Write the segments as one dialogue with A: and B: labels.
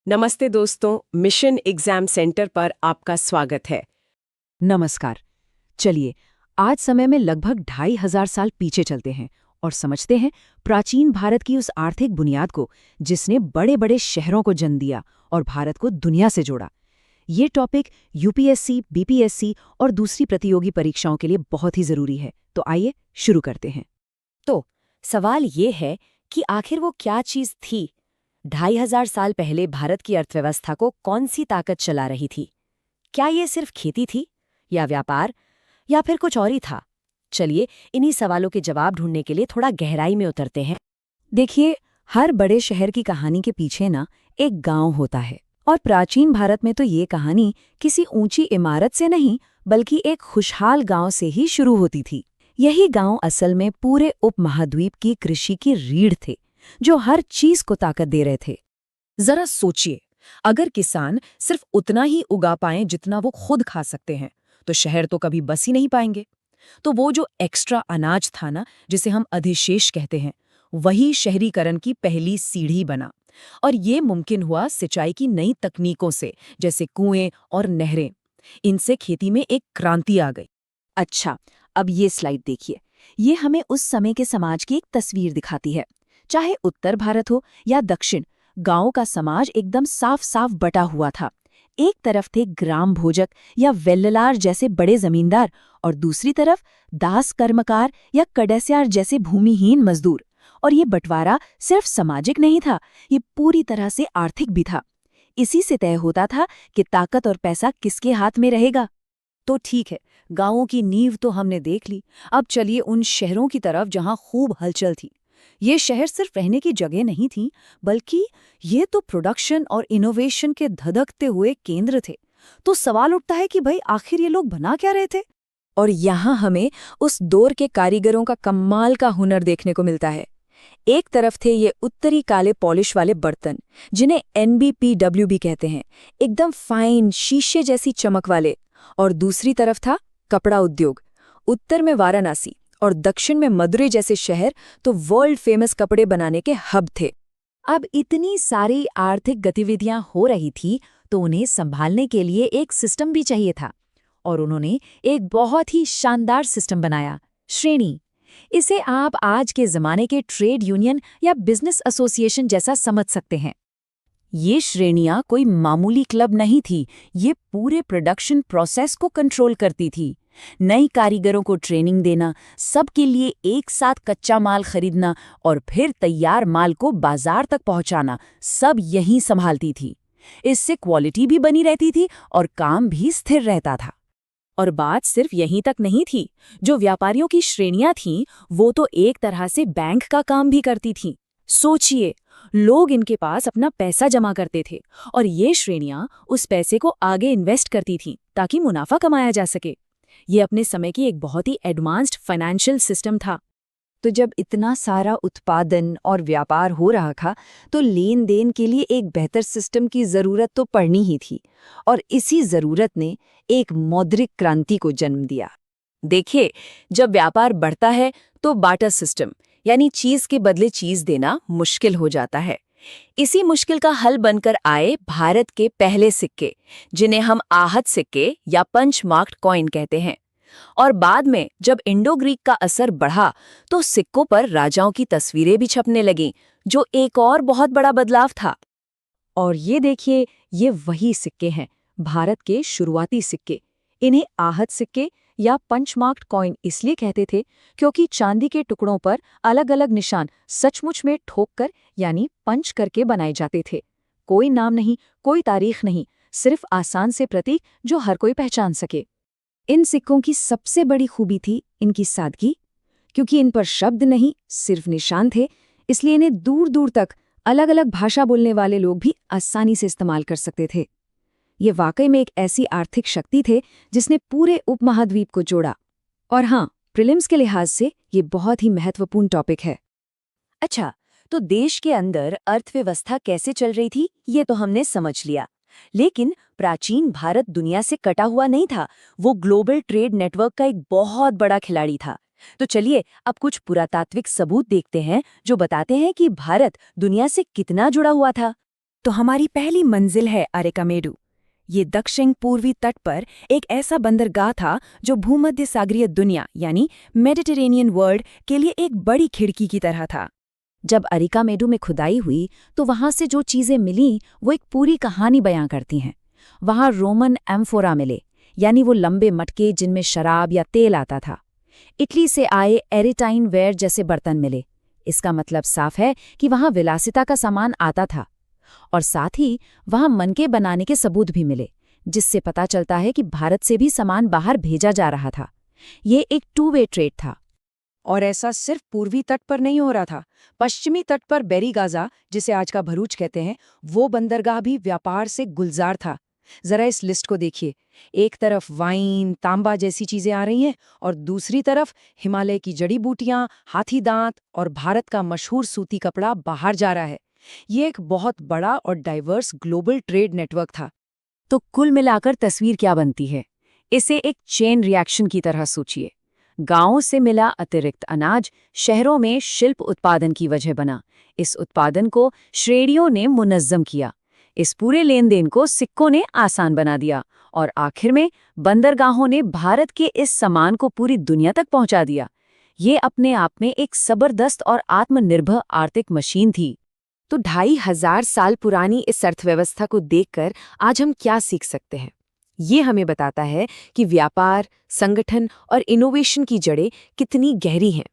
A: नमस्ते दोस्तों, mission exam centre पर आपका स्वागत है।
B: नमस्कार। चलिए, आज समय में लगभग 2,500 साल पीछे चलते हैं और समझते हैं प्राचीन भारत की उस आर्थिक बुनियाद को जिसने बड़े बड़े शहरों को जन्म दिया और भारत को दुनिया से जोड़ा। ये टॉपिक यूपीएससी, बीपीएससी और दूसरी प्रतियोगी परीक्षाओं के लिए बहुत ही जरूरी है। तो आइए शुरू करते हैं।
C: तो सवाल ये है कि आखिर वो क्या चीज थी? 2,500 साल पहले भारत की अर्थव्यवस्था को कौन सी ताकत चला रही थी? क्या ये सिर्फ खेती थी, या व्यापार, या फिर कुछ और ही था? चलिए इन्हीं सवालों के जवाब ढूंढने के लिए थोड़ा गहराई में उतरते हैं।
B: देखिए, हर बड़े शहर की कहानी के पीछे ना एक गांव होता है। और प्राचीन भारत में तो ये कहानी किसी ऊंची इमारत से नहीं बल्कि एक खुशहाल गांव से ही शुरू होती थी। यही गांव असल में पूरे उपमहाद्वीप की कृषि की रीढ़ थे, जो हर चीज को ताकत दे रहे थे।
D: जरा सोचिए, अगर किसान सिर्फ उतना ही उगा पाएं जितना वो खुद खा सकते हैं, तो शहर तो कभी बस ही नहीं पाएंगे। तो वो जो एक्स्ट्रा अनाज था ना, जिसे हम अधिशेष कहते हैं, वही शहरीकरण की पहली सीढ़ी बना। और ये मुमकिन हुआ सिंचाई की नई तकनीकों से, जैसे कुएं और नहरें। इनसे खेती में एक क्रांति आ गई।
B: अच्छा, अब ये स्लाइड देखिए। ये हमें उस समय के समाज की एक तस्वीर दिखाती है। चाहे उत्तर भारत हो या दक्षिण, गांव का समाज एकदम साफ साफ बटा हुआ था। एक तरफ थे ग्राम भोजक या वेल्ललार जैसे बड़े जमींदार, और दूसरी तरफ दास कर्मकार या कडेस्यार जैसे भूमिहीन मजदूर। और ये बंटवारा सिर्फ सामाजिक नहीं था, ये पूरी तरह से आर्थिक भी था। इसी से तय होता था कि ताकत और पैसा किसके हाथ में रहेगा।
D: तो ठीक है, गांवों की नींव तो हमने देख ली। अब चलिए उन शहरों की तरफ जहां खूब हलचल थी। ये शहर सिर्फ रहने की जगह नहीं थी, बल्कि ये तो प्रोडक्शन और इनोवेशन के धधकते हुए केंद्र थे। तो सवाल उठता है कि भाई आखिर ये लोग बना क्या रहे थे?
B: और यहाँ हमें उस दौर के कारीगरों का कमाल का हुनर देखने को मिलता है। एक तरफ थे ये उत्तरी काले पॉलिश वाले बर्तन, जिन्हें NBPW कहते हैं, एकदम फाइन शीशे जैसी चमक वाले। और दूसरी तरफ था कपड़ा उद्योग। उत्तर में वाराणसी और दक्षिण में मदुरै जैसे शहर तो वर्ल्ड फेमस कपड़े बनाने के हब थे।
C: अब इतनी सारी आर्थिक गतिविधियां हो रही थी, तो उन्हें संभालने के लिए एक सिस्टम भी चाहिए था। और उन्होंने एक बहुत ही शानदार सिस्टम बनाया, श्रेणी। इसे आप आज के ज़माने के ट्रेड यूनियन या बिजनेस एसोसिएशन जैसा समझ सकते हैं।
B: ये श्रेणियां कोई मामूली क्लब नहीं थी, ये पूरे प्रोडक्शन प्रोसेस को कंट्रोल करती थी। नई कारीगरों को ट्रेनिंग देना, सबके लिए एक साथ कच्चा माल खरीदना और फिर तैयार माल को बाजार तक पहुंचाना, सब यही संभालती थी। इससे क्वालिटी भी बनी रहती थी और काम भी स्थिर रहता था।
D: और बात सिर्फ यहीं तक नहीं थी। जो व्यापारियों की श्रेणियां थीं, वो तो एक तरह से बैंक का काम भी करती थीं। सोचिए, लोग इनके पास अपना पैसा जमा करते थे और ये श्रेणियां उस पैसे को आगे इन्वेस्ट करती थीं ताकि मुनाफा कमाया जा सके। ये अपने समय की एक बहुत ही एडवांस्ड फाइनेंशियल सिस्टम था।
B: तो जब इतना सारा उत्पादन और व्यापार हो रहा था, तो लेन देन के लिए एक बेहतर सिस्टम की जरूरत तो पड़नी ही थी। और इसी जरूरत ने एक मौद्रिक क्रांति को जन्म दिया।
D: देखिए, जब व्यापार बढ़ता है तो बार्टर सिस्टम, यानी चीज के बदले चीज देना मुश्किल हो जाता है। इसी मुश्किल का हल बनकर आए भारत के पहले सिक्के, जिन्हें हम आहत सिक्के या पंच मार्क्ड कॉइन कहते हैं। और बाद में जब इंडो ग्रीक का असर बढ़ा, तो सिक्कों पर राजाओं की तस्वीरें भी छपने लगीं, जो एक और बहुत बड़ा बदलाव था।
B: और ये देखिए, ये वही सिक्के हैं, भारत के शुरुआती सिक्के। इन्हें आहत सिक्के या पंचमार्क्ड कॉइन इसलिए कहते थे क्योंकि चांदी के टुकड़ों पर अलग अलग निशान सचमुच में ठोककर यानी पंच करके बनाए जाते थे। कोई नाम नहीं, कोई तारीख नहीं, सिर्फ आसान से प्रतीक जो हर कोई पहचान सके। इन सिक्कों की सबसे बड़ी खूबी थी इनकी सादगी। क्योंकि इन पर शब्द नहीं, सिर्फ निशान थे, इसलिए इन्हें दूर दूर तक अलग अलग भाषा बोलने वाले लोग भी आसानी से इस्तेमाल कर सकते थे। ये वाकई में एक ऐसी आर्थिक शक्ति थे जिसने पूरे उपमहाद्वीप को जोड़ा। और हाँ, प्रीलिम्स के लिहाज से ये बहुत ही महत्वपूर्ण टॉपिक है।
C: अच्छा, तो देश के अंदर अर्थव्यवस्था कैसे चल रही थी, ये तो हमने समझ लिया। लेकिन प्राचीन भारत दुनिया से कटा हुआ नहीं था, वो ग्लोबल ट्रेड नेटवर्क का एक बहुत बड़ा खिलाड़ी था। तो चलिए अब कुछ पुरातात्विक सबूत देखते हैं जो बताते हैं कि भारत दुनिया से कितना जुड़ा हुआ था। तो हमारी पहली मंजिल है अरेकामेडु। ये दक्षिण पूर्वी तट पर एक ऐसा बंदरगाह था जो भूमध्य सागरीय दुनिया यानी मेडिटेरेनियन वर्ल्ड के लिए एक बड़ी खिड़की की तरह था।
B: जब अरिकामेडु में खुदाई हुई तो वहां से जो चीजें मिलीं वो एक पूरी कहानी बयां करती हैं। वहां रोमन एम्फोरा मिले, यानी वो लंबे मटके जिनमें शराब या तेल आता था। इटली से आए एरिटाइन वेयर जैसे बर्तन मिले। इसका मतलब साफ है कि वहां विलासिता का सामान आता था। और साथ ही वहां मनके बनाने के सबूत भी मिले, जिससे पता चलता है कि भारत से भी सामान बाहर भेजा जा रहा था। ये एक टू वे ट्रेड था।
A: और ऐसा सिर्फ पूर्वी तट पर नहीं हो रहा था। पश्चिमी तट पर बेरीगाजा, जिसे आज का भरूच कहते हैं, वो बंदरगाह भी व्यापार से गुलजार था। जरा इस लिस्ट को देखिए। एक तरफ वाइन, तांबा जैसी चीजें आ रही हैं और दूसरी तरफ हिमालय की जड़ी बूटियां, हाथी दांत और भारत का मशहूर सूती कपड़ा बाहर जा रहा है। ये एक बहुत बड़ा और डाइवर्स ग्लोबल ट्रेड नेटवर्क था।
B: तो कुल मिलाकर तस्वीर क्या बनती है? इसे एक चेन रिएक्शन की तरह सोचिए। गांवों से मिला अतिरिक्त अनाज शहरों में शिल्प उत्पादन की वजह बना। इस उत्पादन को श्रेणियों ने मुनज़्ज़म किया। इस पूरे लेन देन को सिक्कों ने आसान बना दिया और आखिर में बंदरगाहों ने भारत के इस सामान को पूरी दुनिया तक पहुंचा दिया। ये अपने आप में एक जबरदस्त और आत्मनिर्भर आर्थिक मशीन थी।
D: तो 2500 साल पुरानी इस अर्थव्यवस्था को देखकर आज हम क्या सीख सकते हैं? ये हमें बताता है कि व्यापार, संगठन और इनोवेशन की जड़ें कितनी गहरी हैं।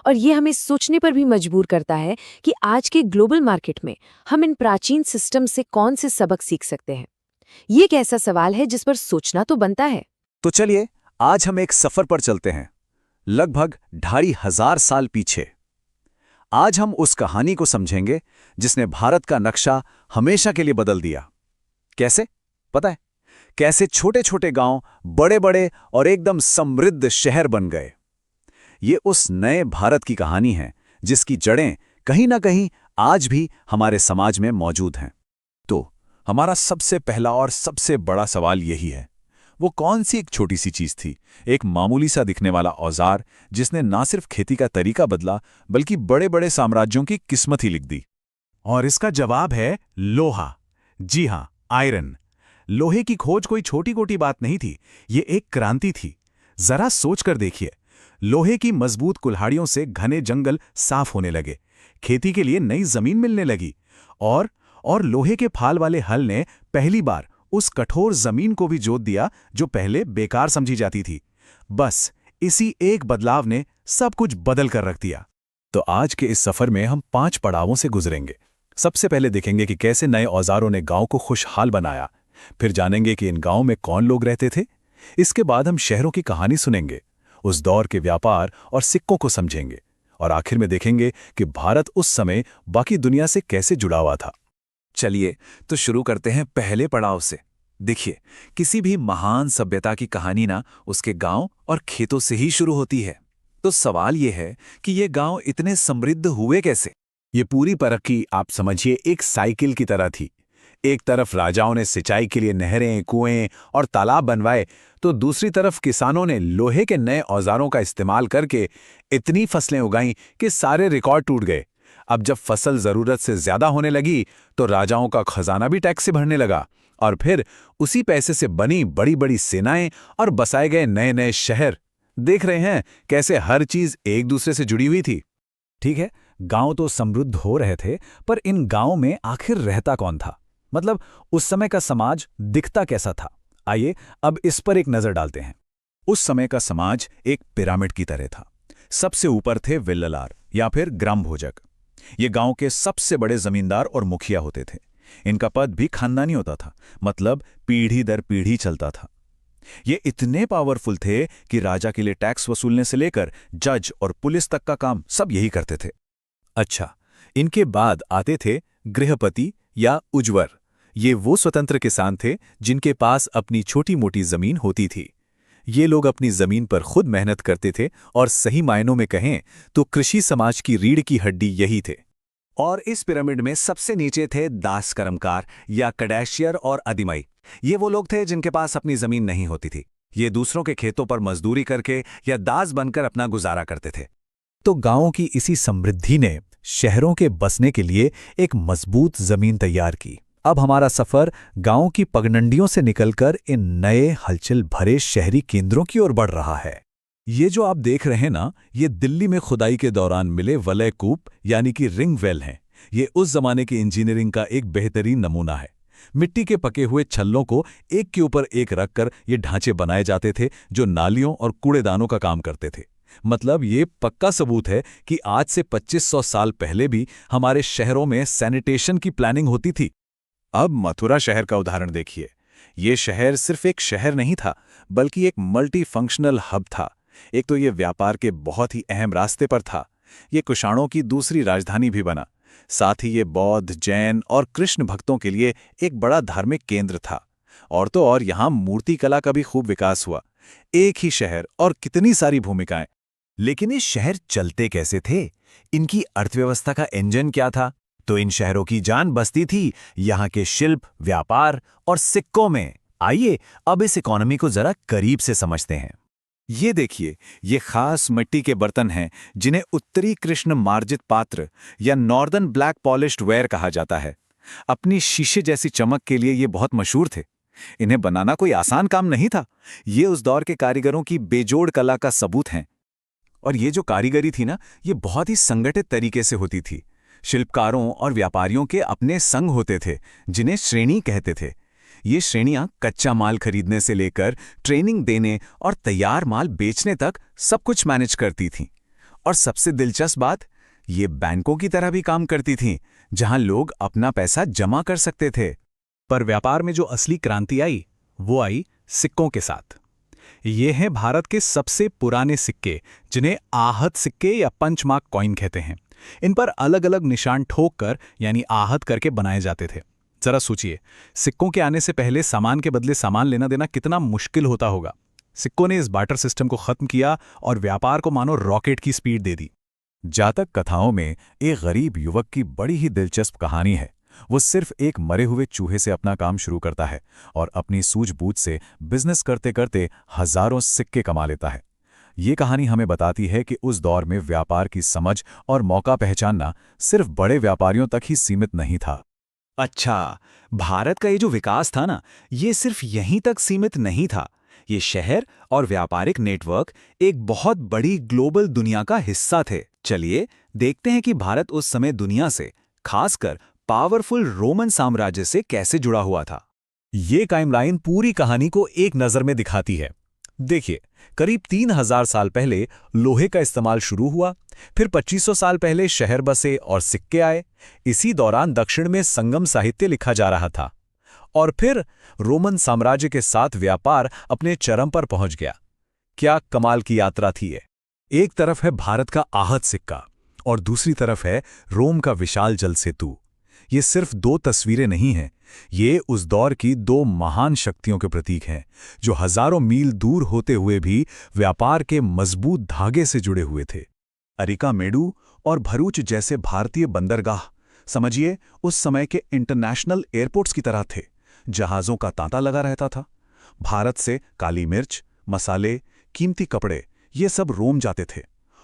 D: और ये हमें सोचने पर भी मजबूर करता है कि आज के ग्लोबल मार्केट में हम इन प्राचीन सिस्टम से कौन से सबक सीख सकते हैं। ये एक ऐसा सवाल है जिस पर सोचना तो बनता है।
E: तो चलिए आज हम एक सफर पर चलते हैं, लगभग 2500 साल पीछे। आज हम उस कहानी को समझेंगे जिसने भारत का नक्शा हमेशा के लिए बदल दिया। कैसे? पता है? कैसे छोटे छोटे गांव बड़े बड़े और एकदम समृद्ध शहर बन गए। ये उस नए भारत की कहानी है जिसकी जड़ें कहीं ना कहीं आज भी हमारे समाज में मौजूद हैं।
F: तो हमारा सबसे पहला और सबसे बड़ा सवाल यही है, वो कौन सी एक छोटी सी चीज थी, एक मामूली सा दिखने वाला औजार जिसने ना सिर्फ खेती का तरीका बदला बल्कि बड़े बड़े साम्राज्यों की किस्मत ही लिख दी? और इसका जवाब है लोहा। जी हां, आयरन। लोहे की खोज कोई छोटी कोटी बात नहीं थी, ये एक क्रांति थी। जरा सोच कर देखिए, लोहे की मजबूत कुल्हाड़ियों से घने जंगल साफ होने लगे, खेती के लिए नई जमीन मिलने लगी और लोहे के फाल वाले हल ने पहली बार उस कठोर जमीन को भी जोत दिया जो पहले बेकार समझी जाती थी। बस इसी एक बदलाव ने सब कुछ बदल कर रख दिया। तो आज के इस सफर में हम 5 पड़ावों से गुजरेंगे। सबसे पहले देखेंगे कि कैसे नए औजारों ने गांव को खुशहाल बनाया। फिर जानेंगे कि इन गांवों में कौन लोग रहते थे। इसके बाद हम शहरों की कहानी सुनेंगे, उस दौर के व्यापार और सिक्कों को समझेंगे और आखिर में देखेंगे कि भारत उस समय बाकी दुनिया से कैसे जुड़ा हुआ था।
E: चलिए तो शुरू करते हैं पहले पड़ाव से। देखिए, किसी भी महान सभ्यता की कहानी ना उसके गांव और खेतों से ही शुरू होती है। तो सवाल ये है कि ये गांव इतने समृद्ध हुए कैसे?
F: ये पूरी तरक्की आप समझिए एक साइकिल की तरह थी। एक तरफ राजाओं ने सिंचाई के लिए नहरें, कुएं और तालाब बनवाए, तो दूसरी तरफ किसानों ने लोहे के नए औजारों का इस्तेमाल करके इतनी फसलें उगाईं कि सारे रिकॉर्ड टूट गए। अब जब फसल जरूरत से ज्यादा होने लगी तो राजाओं का खजाना भी टैक्स से भरने लगा और फिर उसी पैसे से बनी बड़ी बड़ी सेनाएं और बसाए गए नए नए शहर। देख रहे हैं कैसे हर चीज एक दूसरे से जुड़ी हुई थी।
E: ठीक है, गांव तो समृद्ध हो रहे थे, पर इन गांवों में आखिर रहता कौन था? मतलब उस समय का समाज दिखता कैसा था? आइए अब इस पर एक नजर डालते हैं।
F: उस समय का समाज एक पिरामिड की तरह था। सबसे ऊपर थे विल्ललार या फिर ग्राम भोजक। ये गांव के सबसे बड़े जमींदार और मुखिया होते थे। इनका पद भी खानदानी होता था, मतलब पीढ़ी दर पीढ़ी चलता था। ये इतने पावरफुल थे कि राजा के लिए टैक्स वसूलने से लेकर जज और पुलिस तक का काम सब यही करते थे।
E: अच्छा, इनके बाद आते थे गृहपति या उज्वर। ये वो स्वतंत्र किसान थे जिनके पास अपनी छोटी मोटी जमीन होती थी। ये लोग अपनी जमीन पर खुद मेहनत करते थे और सही मायनों में कहें तो कृषि समाज की रीढ़ की हड्डी यही थे।
G: और इस पिरामिड में सबसे नीचे थे दास कर्मकार या कड़ैशियर और अदिमाई। ये वो लोग थे जिनके पास अपनी जमीन नहीं होती थी। ये दूसरों के खेतों पर मजदूरी करके या दास बनकर अपना गुजारा करते थे।
E: तो गांवों की इसी समृद्धि ने शहरों के बसने के लिए एक मजबूत जमीन तैयार की। अब हमारा सफर गांव की पगडंडियों से निकलकर इन नए हलचल भरे शहरी केंद्रों की ओर बढ़ रहा है। ये जो आप देख रहे हैं ना, ये दिल्ली में खुदाई के दौरान मिले वलय कूप यानी कि रिंग वेल हैं। ये उस जमाने की इंजीनियरिंग का एक बेहतरीन नमूना है। मिट्टी के पके हुए छल्लों को एक के ऊपर एक रखकर ये ढांचे बनाए जाते थे जो नालियों और कूड़ेदानों का काम करते थे। मतलब ये पक्का सबूत है कि आज से 2500 साल पहले भी हमारे शहरों में सैनिटेशन की प्लानिंग होती थी।
F: अब मथुरा शहर का उदाहरण देखिए। ये शहर सिर्फ एक शहर नहीं था, बल्कि एक मल्टी फंक्शनल हब था। एक तो ये व्यापार के बहुत ही अहम रास्ते पर था, ये कुषाणों की दूसरी राजधानी भी बना। साथ ही ये बौद्ध, जैन और कृष्ण भक्तों के लिए एक बड़ा धार्मिक केंद्र था। और तो और यहाँ मूर्तिकला का भी खूब विकास हुआ। एक ही शहर और कितनी सारी भूमिकाएं।
G: लेकिन ये शहर चलते कैसे थे? इनकी अर्थव्यवस्था का इंजन क्या था? तो इन शहरों की जान बसती थी यहाँ के शिल्प, व्यापार और सिक्कों में। आइए अब इस इकोनॉमी को जरा करीब से समझते हैं।
F: ये देखिए, ये खास मिट्टी के बर्तन हैं जिन्हें उत्तरी कृष्ण मार्जित पात्र या नॉर्दर्न ब्लैक पॉलिश्ड वेयर कहा जाता है। अपनी शीशे जैसी चमक के लिए ये बहुत मशहूर थे। इन्हें बनाना कोई आसान काम नहीं था। ये उस दौर के कारीगरों की बेजोड़ कला का सबूत हैं। और ये जो कारीगरी थी ना, ये बहुत ही संगठित तरीके से होती थी। शिल्पकारों और व्यापारियों के अपने संघ होते थे जिन्हें श्रेणी कहते थे। ये श्रेणियां कच्चा माल खरीदने से लेकर ट्रेनिंग देने और तैयार माल बेचने तक सब कुछ मैनेज करती थीं। और सबसे दिलचस्प बात, ये बैंकों की तरह भी काम करती थीं, जहां लोग अपना पैसा जमा कर सकते थे।
E: पर व्यापार में जो असली क्रांति आई, वो आई सिक्कों के साथ। ये हैं भारत के सबसे पुराने सिक्के, जिन्हें आहत सिक्के या पंचमार्क कॉइन कहते हैं। इन पर अलग अलग निशान ठोक कर यानी आहत करके बनाए जाते थे। जरा सोचिए, सिक्कों के आने से पहले सामान के बदले सामान लेना देना कितना मुश्किल होता होगा। सिक्कों ने इस बार्टर सिस्टम को खत्म किया और व्यापार को मानो रॉकेट की स्पीड दे दी।
F: जातक कथाओं में एक गरीब युवक की बड़ी ही दिलचस्प कहानी है। वो सिर्फ एक मरे हुए चूहे से अपना काम शुरू करता है और अपनी सूझबूझ से बिजनेस करते करते हजारों सिक्के कमा लेता है। ये कहानी हमें बताती है कि उस दौर में व्यापार की समझ और मौका पहचानना सिर्फ बड़े व्यापारियों तक ही सीमित नहीं था।
G: अच्छा, भारत का ये जो विकास था ना, ये सिर्फ यहीं तक सीमित नहीं था। ये शहर और व्यापारिक नेटवर्क एक बहुत बड़ी ग्लोबल दुनिया का हिस्सा थे। चलिए देखते हैं कि भारत उस समय दुनिया से, खासकर पावरफुल रोमन साम्राज्य से कैसे जुड़ा हुआ था।
E: ये टाइमलाइन पूरी कहानी को एक नज़र में दिखाती है। देखिए, करीब 3000 साल पहले लोहे का इस्तेमाल शुरू हुआ, फिर 2500 साल पहले शहर बसे और सिक्के आए। इसी दौरान दक्षिण में संगम साहित्य लिखा जा रहा था और फिर रोमन साम्राज्य के साथ व्यापार अपने चरम पर पहुंच गया। क्या कमाल की यात्रा थी ये। एक तरफ है भारत का आहत सिक्का और दूसरी तरफ है रोम का विशाल जल सेतु। ये सिर्फ दो तस्वीरें नहीं हैं, ये उस दौर की दो महान शक्तियों के प्रतीक हैं जो हजारों मील दूर होते हुए भी व्यापार के मजबूत धागे से जुड़े हुए थे। अरिकामेडु और भरूच जैसे भारतीय बंदरगाह समझिए उस समय के इंटरनेशनल एयरपोर्ट्स की तरह थे। जहाज़ों का तांता लगा रहता था। भारत से काली मिर्च, मसाले, कीमती कपड़े ये सब रोम जाते थे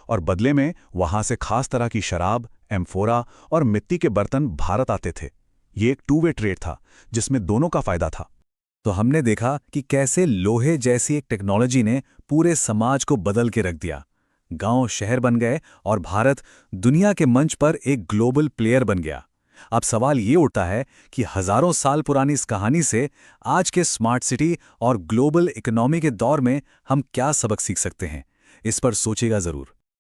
E: और बदले में वहां से खास तरह की शराब, एम्फोरा और मिट्टी के बर्तन भारत आते थे। ये एक टू वे ट्रेड था जिसमें दोनों का फायदा था। तो हमने देखा कि कैसे लोहे जैसी एक टेक्नोलॉजी ने पूरे समाज को बदल के रख दिया। गांव शहर बन गए और भारत दुनिया के मंच पर एक ग्लोबल प्लेयर बन गया। अब सवाल ये उठता है कि हजारों साल पुरानी इस कहानी से आज के स्मार्ट सिटी और ग्लोबल इकोनॉमी के दौर में हम क्या सबक सीख सकते हैं। इस पर सोचिएगा जरूर।